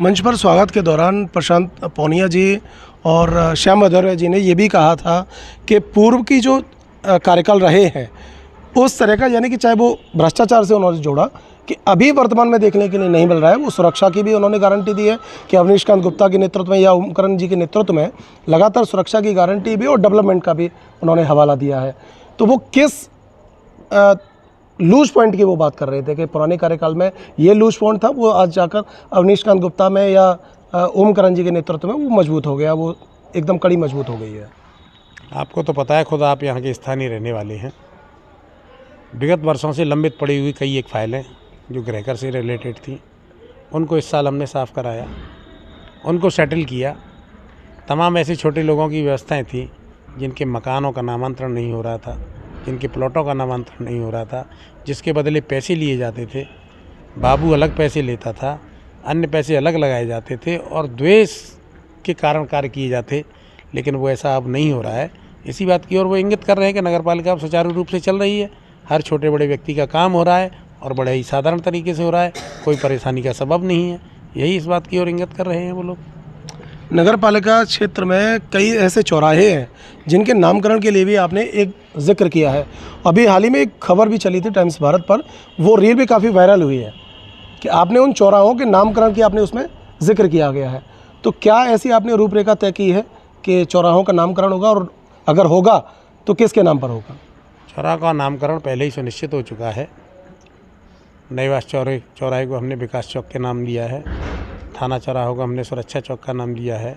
मंच पर स्वागत के दौरान प्रशांत पौनिया जी और श्याम भदौरिया जी ने ये भी कहा था कि पूर्व की जो कार्यकाल रहे हैं उस तरह का, यानी कि चाहे वो भ्रष्टाचार से उन्होंने जोड़ा, कि अभी वर्तमान में देखने के लिए नहीं मिल रहा है। वो सुरक्षा की भी उन्होंने गारंटी दी है कि अवनीश कांत गुप्ता के नेतृत्व में या ओमकरण जी के नेतृत्व में लगातार सुरक्षा की गारंटी भी और डेवलपमेंट का भी उन्होंने हवाला दिया है। तो वो किस लूज पॉइंट की वो बात कर रहे थे कि पुराने कार्यकाल में ये लूज पॉइंट था, वो आज जाकर अवनीश कांत गुप्ता में या ओमकरण जी के नेतृत्व में वो मजबूत हो गया, वो एकदम कड़ी मजबूत हो गई है। आपको तो पता है, खुद आप यहाँ के स्थानीय रहने वाले हैं। विगत वर्षों से लंबित पड़ी हुई कई एक फाइलें जो गृहकर से रिलेटेड थी, उनको इस साल हमने साफ़ कराया, उनको सेटल किया। तमाम ऐसे छोटे लोगों की व्यवस्थाएं थी जिनके मकानों का नामांतरण नहीं हो रहा था, जिनके प्लॉटों का नामांतरण नहीं हो रहा था, जिसके बदले पैसे लिए जाते थे। बाबू अलग पैसे लेता था, अन्य पैसे अलग लगाए जाते थे और द्वेष के कारण कार्य किए जाते, लेकिन वो ऐसा अब नहीं हो रहा है। इसी बात की ओर वो इंगित कर रहे हैं कि नगर पालिका अब सुचारू रूप से चल रही है, हर छोटे बड़े व्यक्ति का काम हो रहा है और बड़े ही साधारण तरीके से हो रहा है, कोई परेशानी का सबब नहीं है। यही इस बात की ओर इंगित कर रहे हैं वो लोग। नगर पालिका क्षेत्र में कई ऐसे चौराहे हैं जिनके नामकरण के लिए भी आपने एक जिक्र किया है। अभी हाल ही में एक खबर भी चली थी टाइम्स भारत पर, वो रील भी काफ़ी वायरल हुई है कि आपने उन चौराहों के नामकरण की आपने उसमें जिक्र किया गया है। तो क्या ऐसी आपने रूपरेखा तय की है कि चौराहों का नामकरण होगा, और अगर होगा तो किसके नाम पर होगा? चौराहा का नामकरण पहले ही सुनिश्चित हो चुका है। नईवास चौराहे को हमने विकास चौक के नाम दिया है, थाना चौराहा को हमने सुरक्षा चौक का नाम दिया है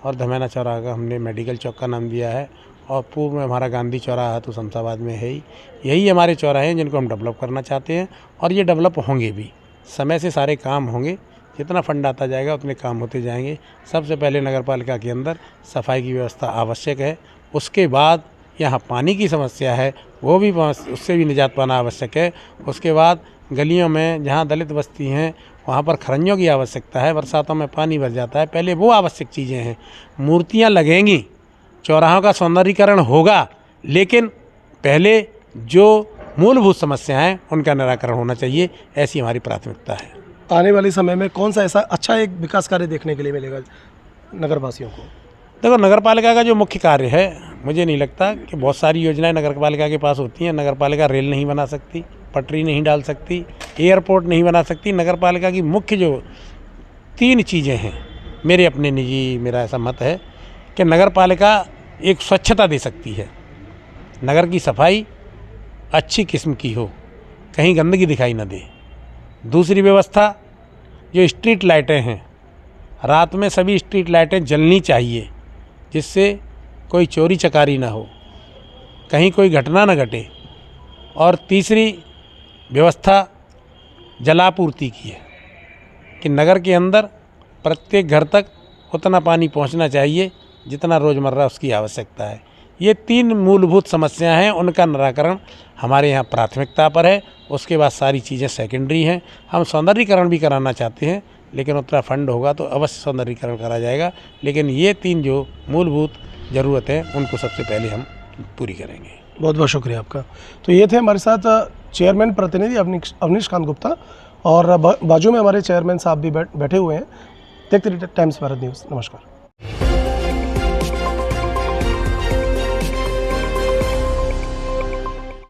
और धमेना चौराहा का हमने मेडिकल चौक का नाम दिया है। और पूर्व में हमारा गांधी चौराहा तो शमशाबाद में है ही। यही हमारे चौराहे हैं जिनको हम डेवलप करना चाहते हैं और ये डेवलप होंगे भी। समय से सारे काम होंगे, जितना फंड आता जाएगा उतने काम होते जाएंगे। सबसे पहले नगर पालिका के अंदर सफाई की व्यवस्था आवश्यक है, उसके बाद यहाँ पानी की समस्या है, वो भी उससे भी निजात पाना आवश्यक है। उसके बाद गलियों में जहाँ दलित बस्ती हैं वहाँ पर खरंजों की आवश्यकता है, बरसातों में पानी भर जाता है, पहले वो आवश्यक चीज़ें हैं। मूर्तियाँ लगेंगी, चौराहों का सौंदर्यीकरण होगा, लेकिन पहले जो मूलभूत समस्याएं हैं उनका निराकरण होना चाहिए, ऐसी हमारी प्राथमिकता है। आने वाले समय में कौन सा ऐसा अच्छा एक विकास कार्य देखने के लिए मिलेगा नगरवासियों को? देखो, नगर पालिका का जो मुख्य कार्य है, मुझे नहीं लगता कि बहुत सारी योजनाएं नगर पालिका के पास होती हैं। नगर पालिका रेल नहीं बना सकती, पटरी नहीं डाल सकती, एयरपोर्ट नहीं बना सकती। नगर पालिका की मुख्य जो 3 चीज़ें हैं, मेरा ऐसा मत है कि नगर पालिका एक स्वच्छता दे सकती है, नगर की सफाई अच्छी किस्म की हो, कहीं गंदगी दिखाई न दे। दूसरी व्यवस्था, जो स्ट्रीट लाइटें हैं, रात में सभी स्ट्रीट लाइटें जलनी चाहिए, जिससे कोई चोरी चकारी ना हो, कहीं कोई घटना न घटे। और तीसरी व्यवस्था जलापूर्ति की है कि नगर के अंदर प्रत्येक घर तक उतना पानी पहुंचना चाहिए जितना रोज़मर्रा उसकी आवश्यकता है। ये 3 मूलभूत समस्याएं हैं, उनका निराकरण हमारे यहाँ प्राथमिकता पर है। उसके बाद सारी चीज़ें सेकेंडरी हैं। हम सौंदर्यीकरण भी कराना चाहते हैं, लेकिन उतना फंड होगा तो अवश्य सौंदर्यीकरण करा जाएगा, लेकिन ये 3 जो मूलभूत ज़रूरत है उनको सबसे पहले हम पूरी करेंगे। बहुत बहुत शुक्रिया आपका। तो ये थे हमारे साथ चेयरमैन प्रतिनिधि अवनीश कांत गुप्ता, और बाजू में हमारे चेयरमैन साहब भी बैठे हुए हैं। देखते रहिए टाइम्स भारत न्यूज़। नमस्कार।